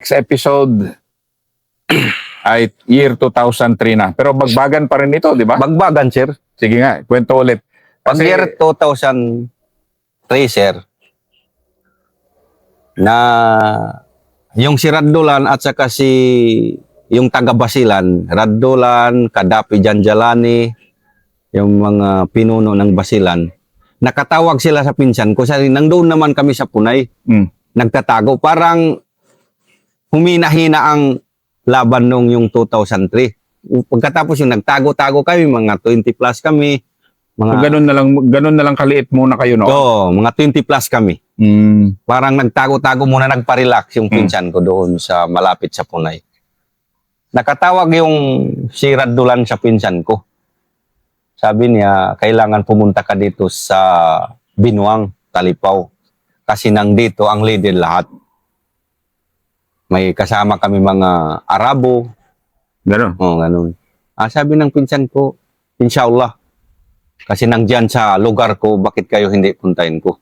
next episode ay year 2003 na. Pero bagbagan pa rin ito, di ba? Bagbagan, sir. Sige nga, kwento ulit. Pag year 2003, sir, na yung si Raddolan at saka yung taga-Basilan, Raddolan, Kadapi Janjalani, yung mga pinuno ng Basilan, nakatawag sila sa pinsan ko. Sabi, nandun naman kami sa Punay, nagtatago. Parang humina-hina ang laban nung yung 2003. Pagkatapos yung nagtago-tago kami, mga 20 plus kami. Ganun na lang kaliit muna kayo, no? Oo, mga 20 plus kami. Parang nagtago-tago muna, nagpa-relax yung pinsan ko doon sa malapit sa Punay. Nakatawag yung si Raddolan sa pinsan ko. Sabi niya, kailangan pumunta ka dito sa Binuang, Talipaw. Kasi nang dito ang leader lahat. May kasama kami mga Arabo. Gano'n? Oo, ganun. Sabi ng pinsan ko, inshallah. Kasi nangdiyan sa lugar ko, bakit kayo hindi puntahin ko?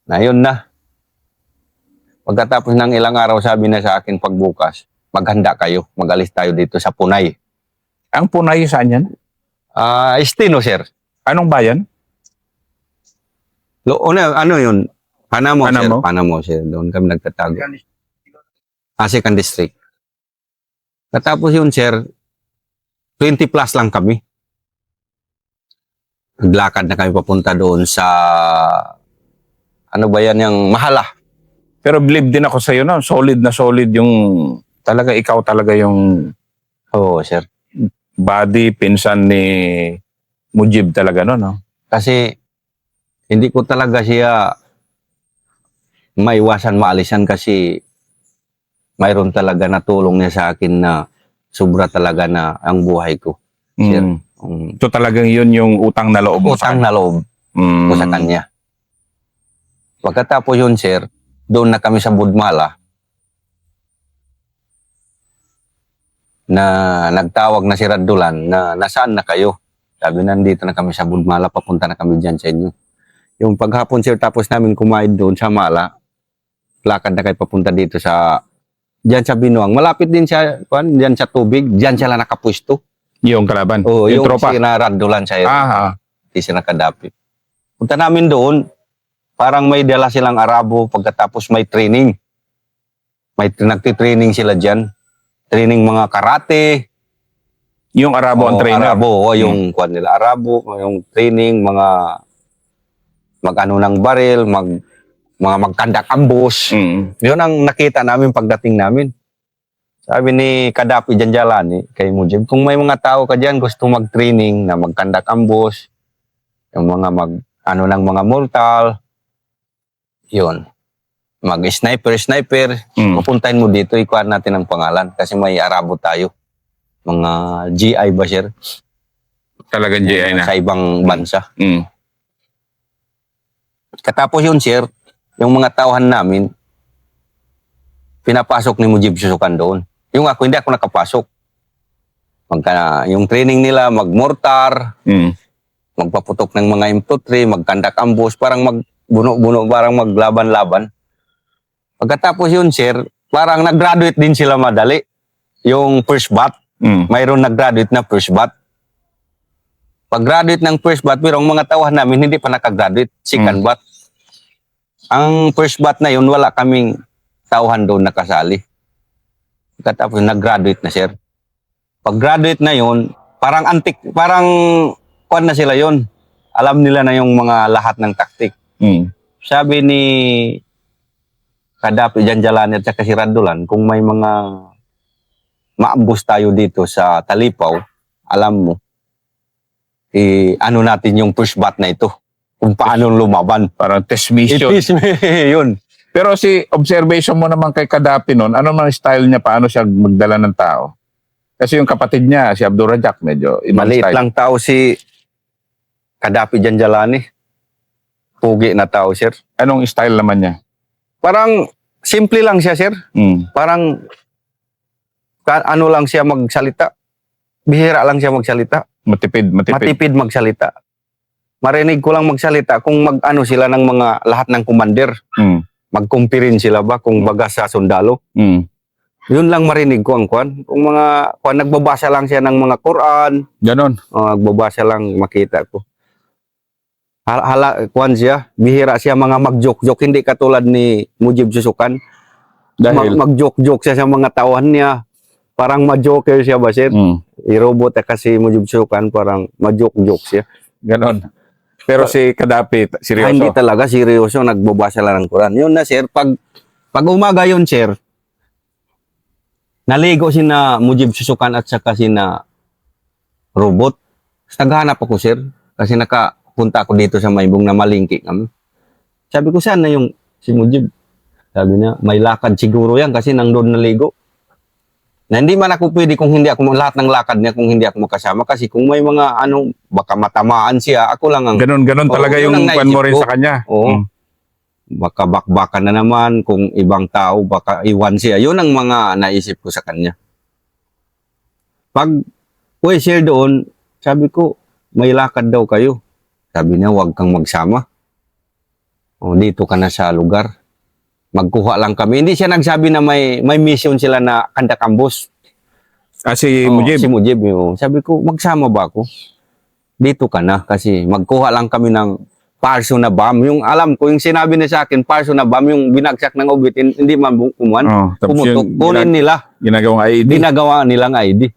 Na yun na. Pagkatapos ng ilang araw, sabi na sa akin pagbukas, maghanda kayo, mag-alis tayo dito sa Punay. Ang Punay, saan yan? Estino, sir. Anong bayan? Ano yun? Panamo, sir. Panamo? Panamo, sir. Doon kami nagtatago. Second district. Katapos yun, sir, 20 plus lang kami. Naglakad na kami papunta doon sa, ano ba yan, yung Mahala. Pero believe din ako sa'yo na solid yung, talaga ikaw talaga yung Oo, sir. body, pinsan ni Mujib talaga, no? Kasi, hindi ko talaga siya maiwasan, maalisan kasi mayroon talaga na tulong niya sa akin na sobra talaga na ang buhay ko. Sir. So talagang yun yung utang na loob mo Utang na loob ko sa kanya. Pagkatapos yun, sir, doon na kami sa Budmala na nagtawag na si Raddolan na nasaan na kayo? Sabi, nandito na kami sa Budmala, papunta na kami dyan sa inyo. Yung paghapon, sir, tapos namin kumain doon sa Mala, lakad na kayo papunta dito dyan sa Binuang. Malapit din siya, dyan sa tubig, dyan sila nakapwesto. Yung kalaban? Oo, yung tropa? si Raddolan siya. Hindi siya nakadapi. Punta namin doon, parang may dala silang Arabo, pagkatapos may training. Nagtitraining sila dyan. Training mga karate. Yung Arabo ang trainer? Arabo, yung kwan nila. Arabo, yung training, mga mag-ano ng baril, mga magkandak ambos. Yun ang nakita namin pagdating namin. Sabi ni Kadapi Janjalani kay Mujib, kung may mga tao ka dyan gusto mag-training na magkandak ambos, yung mga ng mga mortal, yun. Mag-sniper, pupuntahin mo dito, ikuha natin ang pangalan kasi may Arabo tayo. Mga GI ba, sir? Talagang GI na? Sa ibang bansa. Katapos yun, sir, yung mga tauhan namin, pinapasok ni Mujib susukan doon. Yung ako, hindi ako nakapasok. Yung training nila, mag-mortar, magpaputok ng mga M23, magkandak ambos, parang magbuno-buno, parang maglaban-laban. Pagkatapos yun, sir, parang nag-graduate din sila madali. Yung first bat, mayroon nag-graduate na first bat. Pag-graduate ng first bat, pero ang mga tawahan namin hindi pa nakagraduate, second bat. Ang first bat na yun, wala kaming tauhan doon nakasali. Pagkatapos nag-graduate na, sir. Pag-graduate na yun, parang kwan na sila yun. Alam nila na yung mga lahat ng taktik. Sabi ni Kadapi Janjalani at saka si Raddolan, kung may mga maambus tayo dito sa Talipaw, alam mo, ano natin yung first bat na ito. Kung paano lumaban. Parang test mission. Yun. Pero si observation mo naman kay Kadapi noon, ano man style niya, paano siya magdala ng tao? Kasi yung kapatid niya, si Abdul Razak, medyo ibang maliit style. lang tao si Kadapi Janjalani. Pugi na tao, sir. Anong style naman niya? Parang simple lang siya, sir. Parang ano lang siya magsalita. Bihira lang siya magsalita. Matipid. Matipid magsalita. Marinig ko lang magsalita kung mag-ano sila ng mga lahat ng commander. mag-compare sila ba kung baga sa sundalo. Mm. Yun lang marinig ko ang kwan. Kung mga kwan, nagbabasa lang siya ng mga Quran, Ganon. nagbabasa lang makita ko. Kwan siya, bihira siya mga mag-joke-joke, hindi katulad ni Mujib Susukan. Dahil, Mag-joke-joke siya sa mga tauhan niya. Parang ma-joker siya ba, sir? I-robot kasi Mujib Susukan, parang ma-joke-joke siya. ganon. Pero si Gaddafi, seryoso. Hindi talaga seryoso, nagbabasa lang ng Quran. Yun na, sir, pag umaga yun, sir, naligo sina Mujib Susukan at saka sina robot. Naghanap ako, sir, kasi nakapunta ako dito sa Maybong na malingki kami. Sabi ko, saan na yung si Mujib? Sabi niya, may lakad siguro yan kasi nandun naligo. Na hindi man ako pwede kung hindi ako, lahat ng lakad niya kung hindi ako makasama. Kasi kung may mga baka matamaan siya, ako lang ang... Ganon Oo, talaga yun yung ang kwan mo naisip rin ko. sa kanya. Oo. Baka bakbakan na naman kung ibang tao, baka iwan siya. Yun ang mga naisip ko sa kanya. Pag share doon, sabi ko, may lakad daw kayo. Sabi niya, huwag kang magsama. O, dito ka na sa lugar. Magkuha lang kami. Hindi siya nagsabi na may mission sila na kandak-ambos. Si Oo, Mujib. Si Mujib. Oo. Sabi ko, magsama ba ako? Dito ka na kasi magkuha lang kami ng parso na bomb. Yung alam ko, yung sinabi niya sa akin, parso na bomb, yung binagsak ng ubit, hindi man kumuhan. Tapos Pumutok. yung Kunin nila. ginagawang ID. Ginagawa nilang ID.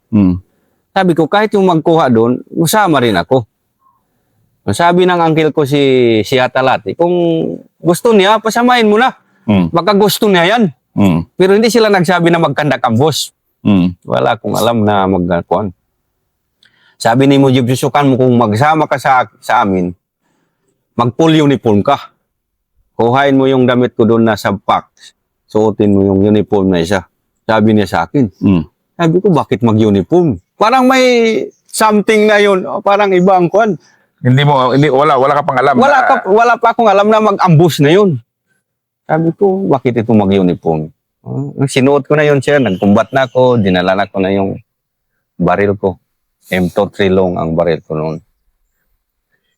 Sabi ko, kahit yung magkuha doon, usama rin ako. Sabi ng uncle ko si Atalati, kung gusto niya, pasamahin mo na. Baka gusto niya yan. Pero hindi sila nagsabi na magkandak ang boss. Wala akong alam na magkuhan. Sabi ni Mujib Susukan mo, kung magsama ka sa amin, mag-full uniform ka. Kuhain mo yung damit ko doon na sa pack. Suotin mo yung uniform na isa. Sabi niya sa akin. Sabi ko, bakit mag-uniform? Parang may something na yun. Parang iba ang kuhan. Wala ka pang alam. Wala pa akong alam na mag-ambush na yun. Sabi ko, bakit ito mag-uniform? Sinuot ko na yun siya, nagkumbat na ako, dinala na ko na yung baril ko. M23 long ang baril ko noon.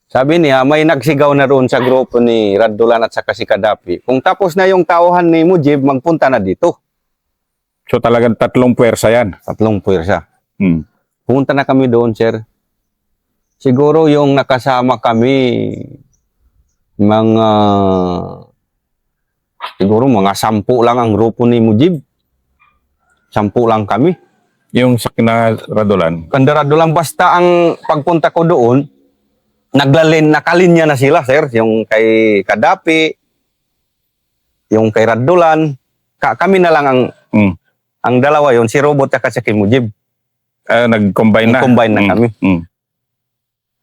Sabi niya, may nagsigaw na roon sa grupo ni Radulan at saka si Gaddafi. Kung tapos na yung tauhan ni Mujib, magpunta na dito. So talagang 3 puwersa yan. 3 puwersa. Pumunta na kami doon, sir. Siguro yung nakasama kami, siguro mga 10 lang ang grupo ni Mujib. 10 lang kami. Yung sa kinaradulan. Kandarado lang. Basta ang pagpunta ko doon, nakalinya na sila, sir. Yung kay Gaddafi, yung kay Radulan. Kami na lang ang dalawa yon, si Robot at si Mujib. Nag-combine na. Nag-combine na kami.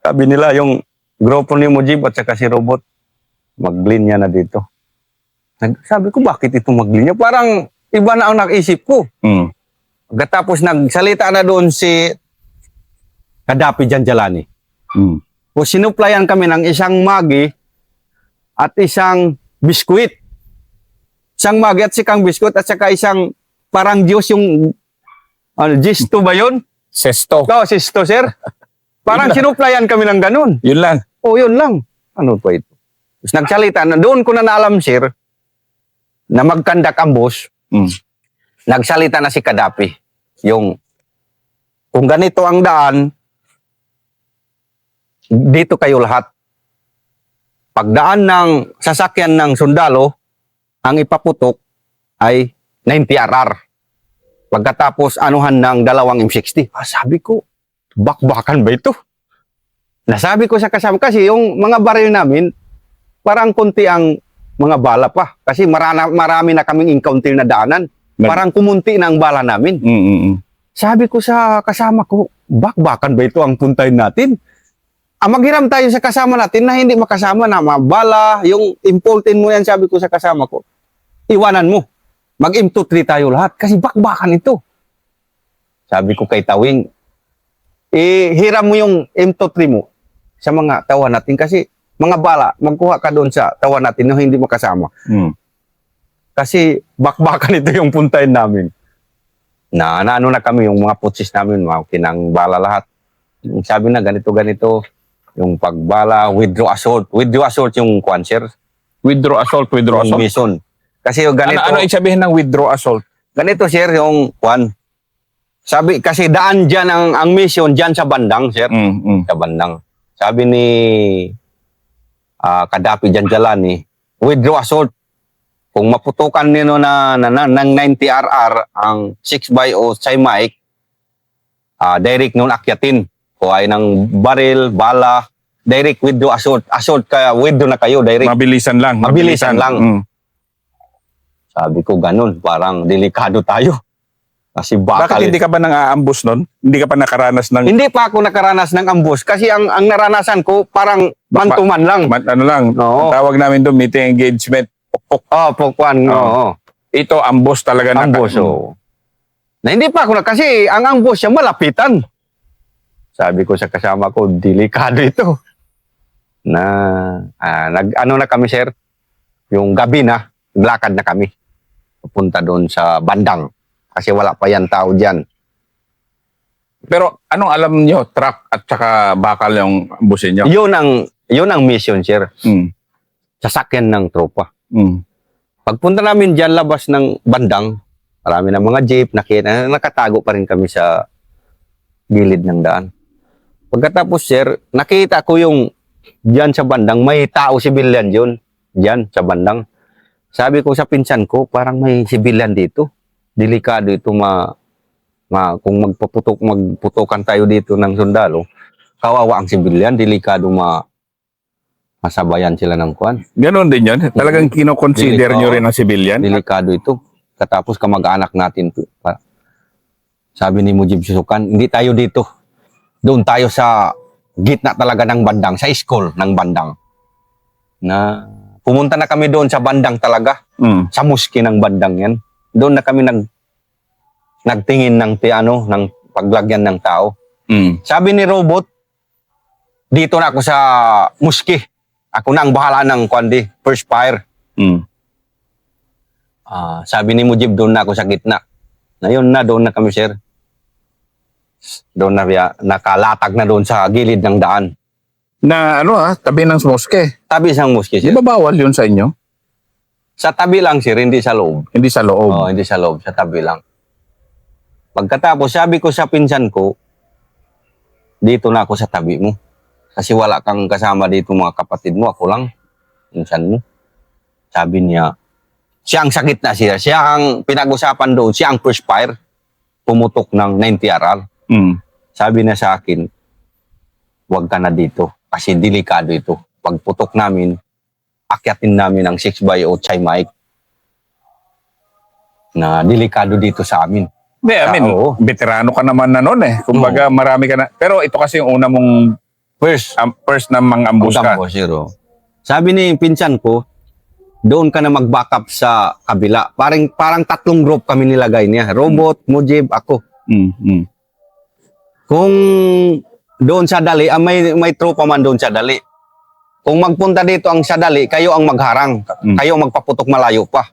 Sabi nila yung grupo ni Mujib at saka si Robot, maglinya na dito. Sabi ko, bakit ito maglinya? Parang iba na ang naisip ko. Pagkatapos nagsalita na doon si Gaddafi Janjalani. O sinuplayan kami ng isang magi at isang biskuit. Isang magi at sikang biskuit at saka isang parang Diyos yung gisto ba yun? Sesto. Oo, sisto, sir. Parang sinuplayan kami ng ganun. Yun lang. Oo, yun lang. Ano pa ito? Tapos nagsalita na, doon ko na naalam, sir, na magkandak ang boss. Nagsalita na si Gaddafi. Kung ganito ang daan, dito kayo lahat. Pagdaan ng sasakyan ng sundalo, ang ipaputok ay 90 RR. Pagkatapos anuhan ng 2 M60. Sabi ko, bakbakan ba ito? Nasabi ko sa kasama, kasi yung mga baril namin, parang konti ang mga bala pa. Kasi marami na kaming encounter na daanan. Parang kumunti na ang bala namin. Sabi ko sa kasama ko, bakbakan ba ito ang puntahin natin? Maghiram tayo sa kasama natin na hindi makasama na mabala, yung important mo yan, sabi ko sa kasama ko, iwanan mo. Mag-M23 tayo lahat kasi bakbakan ito. Sabi ko kay Tawing, hiram mo yung M23 mo sa mga tawa natin kasi mga bala, magkuha ka doon sa tawa natin na hindi makasama. Kasi bakbakan ito yung puntahin namin. Ano na kami, yung mga putsis namin, mga kinang bala lahat. Sabi na ganito, yung pagbala, withdraw assault. Withdraw assault yung cancer. Withdraw assault. Yung mission. Kasi yung ganito, Ano ibig sabihin ng withdraw assault? ganito sir, yung kwan. Sabi, kasi daan dyan ang mission dyan sa bandang, sir. Sa bandang. Sabi ni Kadapi dyan Jalani, withdraw assault. Kung maputukan nino ng 90RR ang 6x0 Chai Mike, direct nun akyatin. Kuhay ng baril, bala, direct withdraw assault. Assault kaya withdraw na kayo, direct. Mabilisan lang. Mabilisan lang. Sabi ko ganun, parang delikado tayo. Kasi bakal. Bakit hindi ka ba nang-aambus nun? Hindi ka pa nakaranas ng... Hindi pa ako nakaranas ng ambush kasi ang naranasan ko parang man-to-man lang. Ano lang, Oo. ang tawag namin doon, meeting engagement. Pukwan. Oo. Ito, ambush talaga. Ambush, oo. Na hindi pa ako kasi ang ambush siya malapitan. Sabi ko sa kasama ko, delikado ito. Ano na kami, sir? Yung gabi na, naglakad na kami. Pupunta doon sa bandang. Kasi wala pa yan tao dyan. Pero anong alam nyo, truck at saka bakal yung ambusin nyo? Yun ang mission, sir. Sasakyan ng tropa. Pagpunta namin dyan, labas ng bandang, marami na mga jeep, nakatago pa rin kami sa gilid ng daan. Pagkatapos, sir, nakita ko yung dyan sa bandang, may tao sibilyan yun. Dyan sa bandang. Sabi ko sa pinsan ko, parang may sibilyan dito. Delikado ito kung magputukan tayo dito ng sundalo, kawawa ang sibilyan, delikado masabayan sila ng kwan. Ganon din yun. Talagang kinoconsider nyo rin ang civilian. Delikado ito. Katapos kamag-anak natin. Sabi ni Mujib Susukan, hindi tayo dito. Doon tayo sa gitna talaga ng bandang, sa school ng bandang. Na pumunta na kami doon sa bandang talaga. Sa muski ng bandang yan. Doon na kami nagtingin ng ng paglagyan ng tao. Sabi ni Robot, dito na ako sa muski. Ako na ang bahala ng first fire. Sabi ni Mujib, doon na ako sa gitna. Ngayon doon na kami, sir. Doon na nakalatag na doon sa gilid ng daan. Na tabi ng moske. Tabi sa muski, Di sir. ba bawal yun sa inyo? Sa tabi lang, sir, hindi sa loob. Hindi sa loob. Oo, hindi sa loob, sa tabi lang. Pagkatapos, sabi ko sa pinsan ko, dito na ako sa tabi mo. Kasi wala kang kasama dito mga kapatid mo, ako lang, pinsan mo. Sabi niya, siya ang sakit na siya. Siya ang pinag-usapan doon, siya ang first fire. Pumutok ng 90RR. Sabi niya sa akin, huwag ka na dito kasi delikado ito. Pagputok namin, akyatin namin ang 6x0 Chai Mike na delikado dito sa amin. Oo. Veterano ka naman na noon eh. Kumbaga, marami ka na. Pero ito kasi yung una mong first na mang-ambush ka. Sabi ni pinsan ko, doon ka na mag-backup sa kabila. Parang 3 group kami nilagay niya. Robot, Mujib, ako. Kung doon sa Dali, may tropa man doon sa Dali. Kung magpunta dito ang sa Dali, kayo ang magharang. Kayo ang magpaputok malayo pa.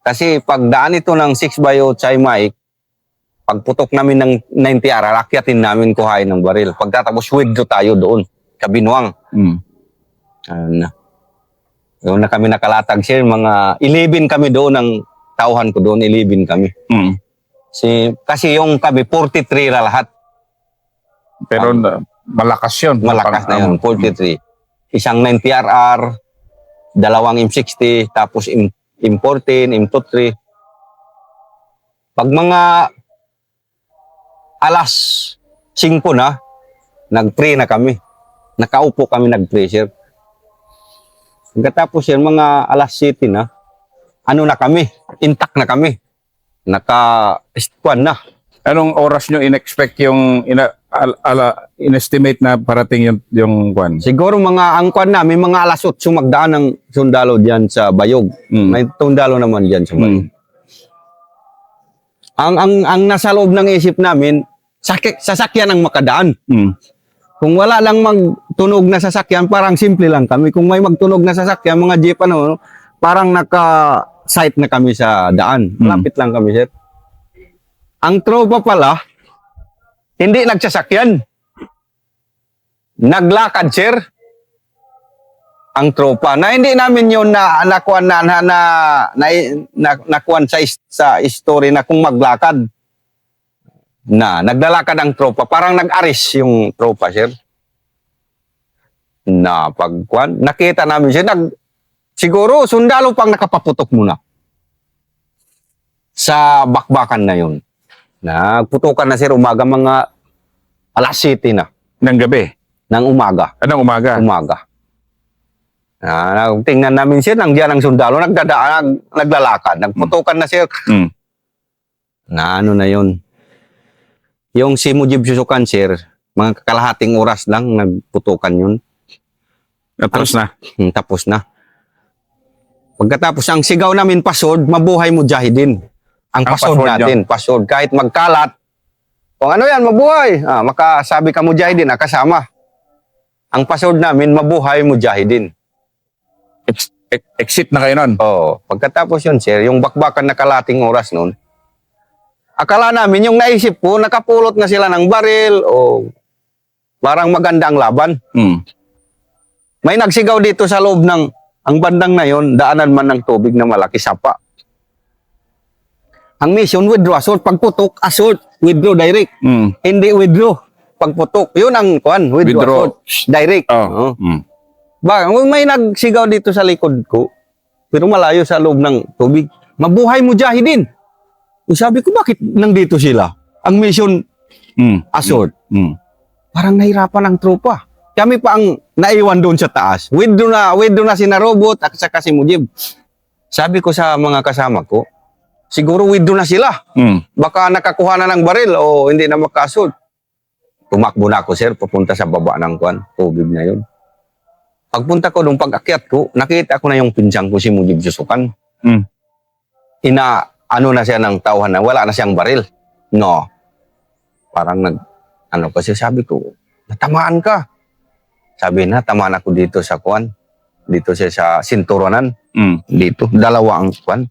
Kasi pagdaan ito ng 6x0 Chai Mike, pagputok namin ng 90RR, akyatin namin kuhain ng baril. Pagtatapos, withdraw tayo doon, Kabinwang. Doon na kami nakalatag, sir. Mga 11 kami doon, ang tauhan ko doon, 11 kami. Kasi yung kami, 43 na lahat. Pero malakas yun. Malakas na yun, 43. Isang 90RR, 2 M60, tapos M14, M23. Pag mga alas 5 na, nag-pray na kami. Nakaupo kami nag-pray, sir. Pagkatapos yan, mga alas 7 na, na kami, intact na kami. Naka-squad na. Anong oras nyo in-expect yung in-estimate na parating yung kwan? Siguro ang kwan namin, mga alas 8 magdaan ng sundalo diyan sa Bayog. May sundalo naman diyan sa Bayog. Ang nasa loob ng isip namin, sasakyan ang makadaan. Kung wala lang magtunog na sasakyan, parang simple lang kami. Kung may magtunog na sasakyan, mga jeep parang naka-sight na kami sa daan. Malapit lang kami, sir. Ang tropa pala, hindi nagsasakyan. Naglakad, sir. ang tropa na hindi namin yun na nakuan nakuan sa story na kung maglakad na naglalakad ang tropa, parang nag-aris yung tropa, sir. Na pagkuan, nakita namin siya, siguro sundalo pang nakapaputok muna sa bakbakan na yun. Nagputukan na, sir, umaga, mga alas 7 na Ng gabi. ng umaga. Anong umaga? Umaga. Tingnan namin siya, nandiyan ang sundalo, naglalakad, nagputukan na, sir. Mm. Na ano na yun. Yung si Mujib Susukan, sir, mga kalahating oras lang nagputukan yun. Tapos na. Tapos na. Pagkatapos, ang sigaw namin, pasod, mabuhay Mujahidin. Ang pasod password natin, pasod. Kahit magkalat, kung ano yan, mabuhay. Makasabi ka Mujahidin, kasama. Ang pasod namin, mabuhay Mujahidin. Exit na kayo nun. Oo. Pagkatapos yun, sir, yung bakbakan na kalating oras nun, akala namin, yung naisip ko, nakapulot na sila ng baril o parang maganda ang laban. Mm. May nagsigaw dito sa loob ng, ang bandang na yon, daanan man ng tubig na malaki, sapa. Ang mission, withdraw, assault. Pagputok, assault. Withdraw, direct. Mm. Hindi withdraw. Pagputok. Yun ang kuan, withdraw, assault. Direct. Oh. Mm. May nagsigaw dito sa likod ko, pero malayo sa loob ng tubig. Mabuhay Mujahidin. Sabi ko, bakit nandito sila? Ang mission, assault. Mm. Parang nahirapan ang tropa. Kami pa ang naiwan doon sa taas. Withdraw na sina Robot at saka si Mujib. Sabi ko sa mga kasama ko, siguro withdraw na sila. Mm. Baka nakakuha na ng baril o hindi na makasult. Tumakbo na ako, sir, papunta sa baba ng kuan, tubig na yun. Pagpunta ko doon, pag-akyat ko, nakita ko na yung pinsang ko, si Mujib Susukan. Mm. Ano na siya ng tauhan na, wala na siyang baril. No. Parang kasi sabi ko, natamaan ka. Sabi na, tamaan ako dito sa kuan. Dito siya sa sinturonan. Mm. Dito, dalawa ang kuan.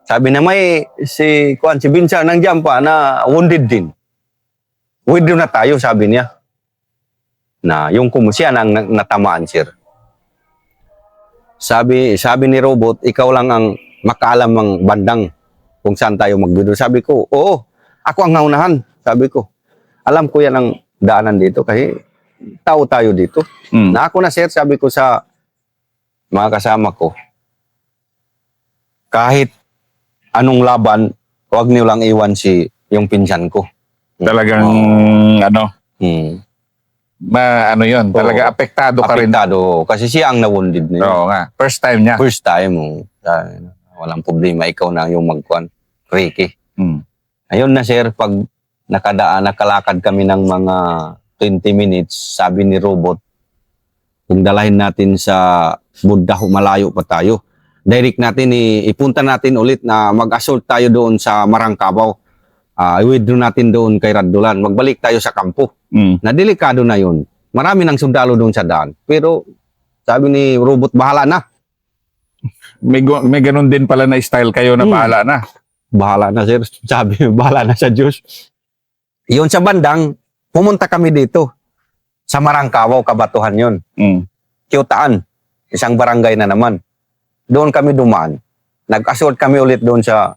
Sabi na may si Vincent nandiyan pa na wounded din. Withdraw na tayo, sabi niya. Na yung siya nang natamaan, sir. Sabi ni Robot, ikaw lang ang makaalam ng bandang kung saan tayo mag-withdraw. Sabi ko, oo, ako ang naunahan. Sabi ko, alam ko yan ang daanan dito kasi tao tayo dito. Mm. Na ako na, sir, sabi ko sa mga kasama ko, kahit anong laban, huwag niyo lang iwan yung pinsan ko. Talagang, ano yun, talaga apektado ka rin. Apektado, kasi siya ang na-wounded na yun. Oo nga, first time niya. First time, walang problema, ikaw na yung magkuhan, Ricky. Mm. Ayun na, sir, pag nakalakad kami ng mga 20 minutes, sabi ni Robot, kung dalahin natin sa Buddha, malayo pa tayo. Direct natin, ipunta natin ulit na mag-assault tayo doon sa Marangkabaw. I-withdraw natin doon kay Radulan. Magbalik tayo sa kampo. Mm. Na delikado na yun. Marami ng sundalo doon sa daan. Pero sabi ni Robot, bahala na. May ganun din pala na style kayo na bahala na. Bahala na, sir. Sabi, bahala na sa Diyos. Yun sa bandang, pumunta kami dito. Sa Marangkawaw, Kabatuhan yun. Mm. Kiyutaan. Isang barangay na naman. Doon kami dumaan. Nag-assault kami ulit doon sa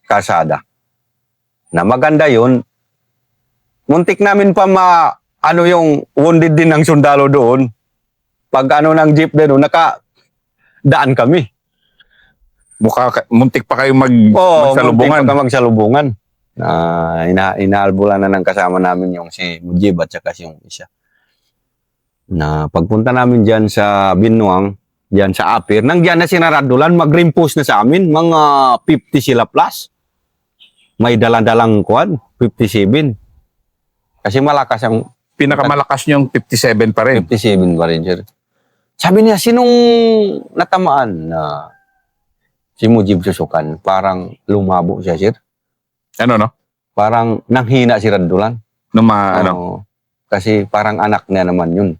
kalsada. Na maganda yun. Muntik namin pa yung wounded din ng sundalo doon. Pag ng jeep din, nakadaan kami. Muntik pa kayong magsalubungan. Muntik pa magsalubungan. Inaalbulan na ng kasama namin yung si Mujib at saka yung isa. Na pagpunta namin dyan sa Binuang, dyan sa Apir, nang dyan na sinaradulan, mag-reimpose na sa amin, mga 50 sila plus. May dalang-dalang 57. Kasi malakas ang... Pinakamalakas niyong 57 pa rin. 57 pa rin, sir. Sabi niya, sinong natamaan na si Mujib Susukan? Parang lumabo siya, sir. Ano, no? Parang nanghina si Radulan. Kasi parang anak niya naman yun.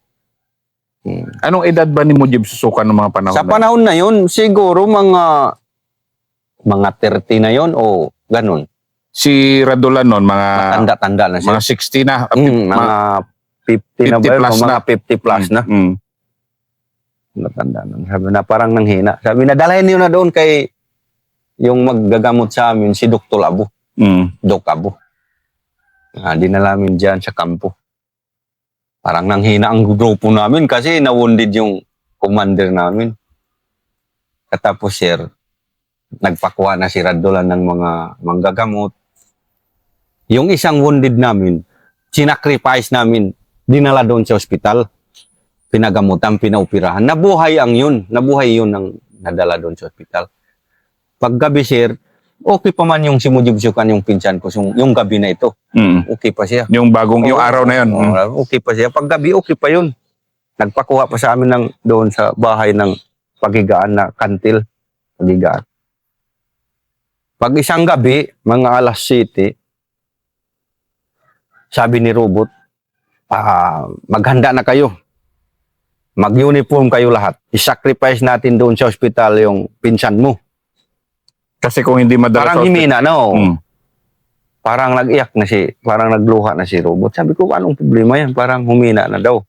Anong edad ba ni Mujib Susukan ng mga panahon Sa panahon na yun, siguro mga 30 na yun o ganun. Si Radulan noon, mga Tanda-tanda na siya. mga 60 na. Mga 50 na ba yun? plus Mga na. 50 plus na. Matanda na. Sabi na parang nanghina. Sabi na, dalhin niyo na doon kay yung maggagamot sa amin, si Dr. Abo. Doc Abo. Dinala namin dyan sa kampo. Parang nanghina ang grupo namin kasi nawundid yung commander namin. Katapos, sir, nagpakuha na si Radulan ng mga manggagamot. Yung isang wounded namin, sinacrifice namin, dinala doon sa ospital. Pinagamutan, pinaupirahan. Nabuhay yun ang nadala doon sa ospital. Paggabi, sir, okay pa man yung si Mujib Sukan, yung pinsan ko, yung gabi na ito. Okay pa siya. Yung yung araw na yun. Okay pa siya. Paggabi, okay pa yun. Nagpakuha pa sa amin doon sa bahay ng pagigaan na kantil. Pagigaan. Pag isang gabi, mga alas 7, sabi ni Robot, maghanda na kayo. Mag-uniform kayo lahat. I-sacrifice natin doon sa ospital yung pinsan mo. Kasi kung hindi madala Parang himina, no? Parang nag-iyak na parang nagluha na si Robot. Sabi ko, anong problema yan? Parang humina na daw.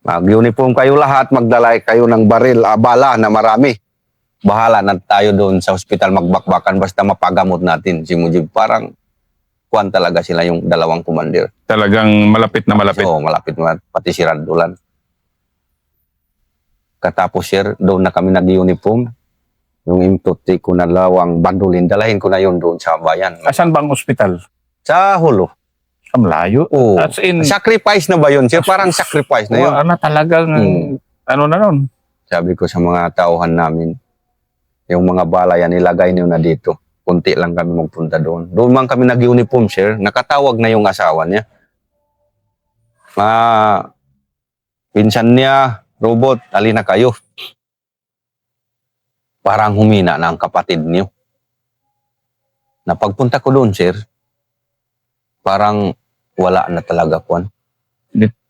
Mag-uniform kayo lahat, magdala kayo ng baril, bala na marami. Bahala na tayo doon sa ospital magbakbakan basta mapagamot natin. Si Mujib, parang kuwan talaga sila yung dalawang commander. Talagang malapit na malapit. Oo, malapit na. Pati si Radulan. Katapos, sir, doon na kami nag-uniform. Yung imtuti ko na lawang bandulin, dalahin ko na yun doon sa bayan. Asan bang ospital? Sa Hulo. Sa malayo? Oo. As in, Sacrifice na ba yun, sir? Parang sacrifice na yun. Talagang, ano na nun? Sabi ko sa mga tauhan namin, yung mga bala yan, ilagay niyo na dito. Kunti lang kami magpunta doon. Doon man kami nag-uniform, sir. Nakatawag na yung asawa niya. Pinsan niya, Robot, alin na kayo. Parang humina na ang kapatid niyo. Na pagpunta ko doon, sir, parang wala na talaga kwan.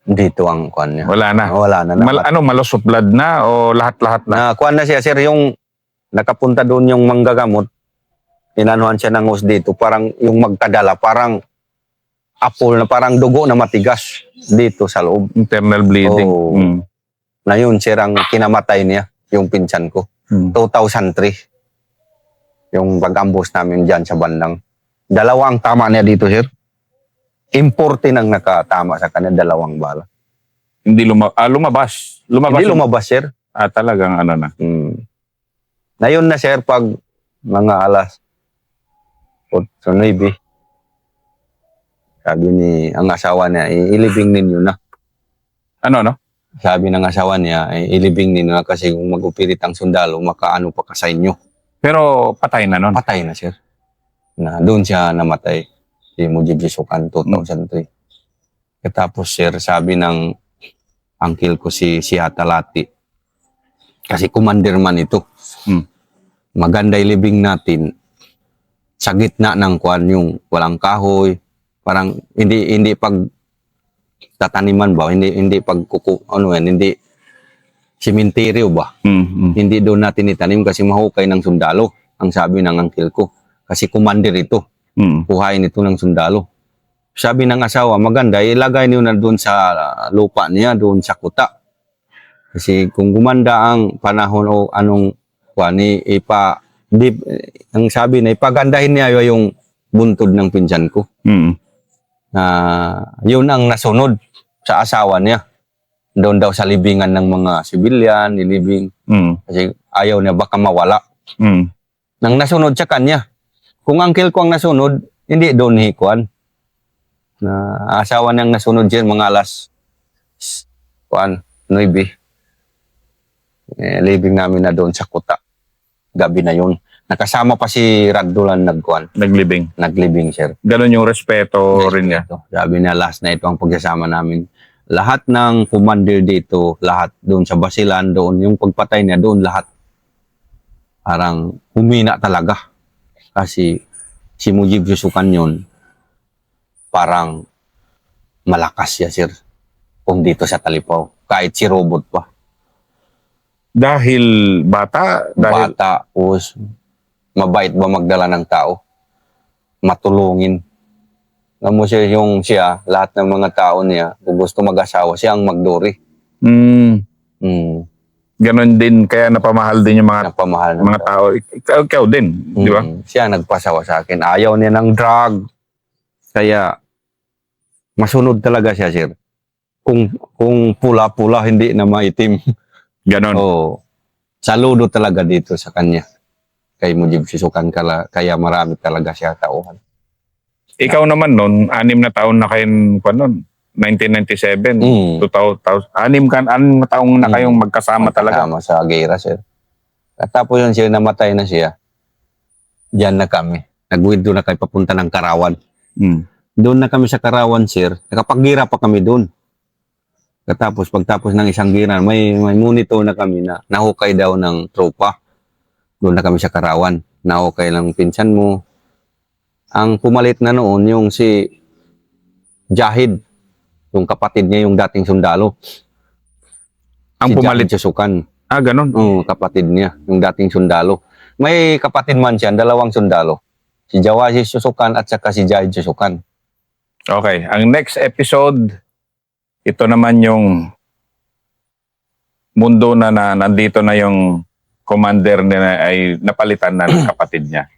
Dito ang kwan niya. Wala na. Wala na. Malos of blood na o lahat-lahat na? Kwan na siya, sir, yung nakapunta doon yung manggagamot, inanuhan siya ng hose dito, parang yung magkadala, parang apple na parang dugo na matigas dito sa loob. Internal bleeding. Oo. Na yun, sir, ang kinamatay niya, yung pinsan ko. 2003. Yung pag-ambos namin dyan sa bandang. Dalawang tama niya dito, sir. Importe nang nakatama sa kanya, dalawang bala. Hindi lumabas. Hindi lumabas, sir. Talagang ano na. Na yun na, sir, pag mga alas 8-9, sabi ang asawa niya, ilibing ninyo na. Ano? Sabi ng asawa niya, ilibing ninyo na kasi kung mag-upirit ang sundalo, makaano pa ka sa inyo. Pero patay na nun? Patay na, sir. Na doon siya namatay. Si Mujib Sukan, 2003. Tapos, sir, sabi ng uncle ko si Hatalati, kasi commander man ito, maganda ilibing natin sa gitna ng kwan, yung walang kahoy, parang hindi pag tataniman ba, hindi pag hindi simenteryo ba, hindi doon natin itanim kasi mahukay ng sundalo, ang sabi ng uncle ko, kasi commander ito, kuhain ito ng sundalo. Sabi ng asawa, maganda ilagay niyo na doon sa lupa niya, doon sa kuta, kasi kung gumanda ang panahon o anong kwan, ang sabi na ipagandahin niya yung buntod ng pinsan ko. Yun ang nasunod sa asawa niya. Doon daw sa libingan ng mga sibilyan, nilibing. Kasi ayaw niya baka mawala. Nang nasunod sa kanya. Kung uncle ko ang nasunod, hindi doon hikuan. Asawa niyang nasunod dyan, mga alas 9. Living namin na doon sa kuta. Gabi na yun. Nakasama pa si Radulan naglibing, sir. Ganon yung respeto rin niya. Sabi niya, last na ito ang pagsasama namin. Lahat ng commander dito, lahat doon sa Basilan, doon, yung pagpatay niya doon, lahat. Parang humina talaga. Kasi si Mujib Sukan yun, parang malakas siya, sir. Kung dito sa Talipaw. Kahit si Robot pa. Dahil bata? Bata, mabait ba magdala ng tao? Matulungin. Alam mo siya, lahat ng mga tao niya, kung gusto mag-asawa, siya ang magduri. Ganon din, kaya napamahal din yung mga Napamahal ng mga tao. Ikaw din, di ba? Siya nagpasawa sa akin. Ayaw niya ng drug. Kaya masunod talaga siya, sir. Kung pula-pula, hindi na maitim. Ganon. Oo. Saludo talaga dito sa kanya. Kay Mujib Sisukan kaya marami talaga siya tauhan. Ikaw naman noon, 6 na taon na kayo noon. 1997, 2000, 6 na taong na kayong magkasama talaga. Magkasama sa Gera, sir. At tapos yun, sir, namatay na siya. Diyan na kami. Nag-withdraw na kayo papunta ng Karawan. Doon na kami sa Karawan, sir. Nakapag-gira pa kami doon. Pagtapos ng isang gira, may monitor na kami na nahukay daw ng tropa. Doon na kami sa Karawan. Nahukay lang pinsan mo. Ang pumalit na noon, yung si Jahid. Yung kapatid niya, yung dating sundalo. Ang Si pumalit. Jahid Susukan. Ganon. Oo, kapatid niya, yung dating sundalo. May kapatid man siya, 2 sundalo. Si Jawazi Susukan at saka si Jahid Susukan. Okay, ang next episode, ito naman yung mundo na nandito na yung commander na ay napalitan na ng kapatid niya.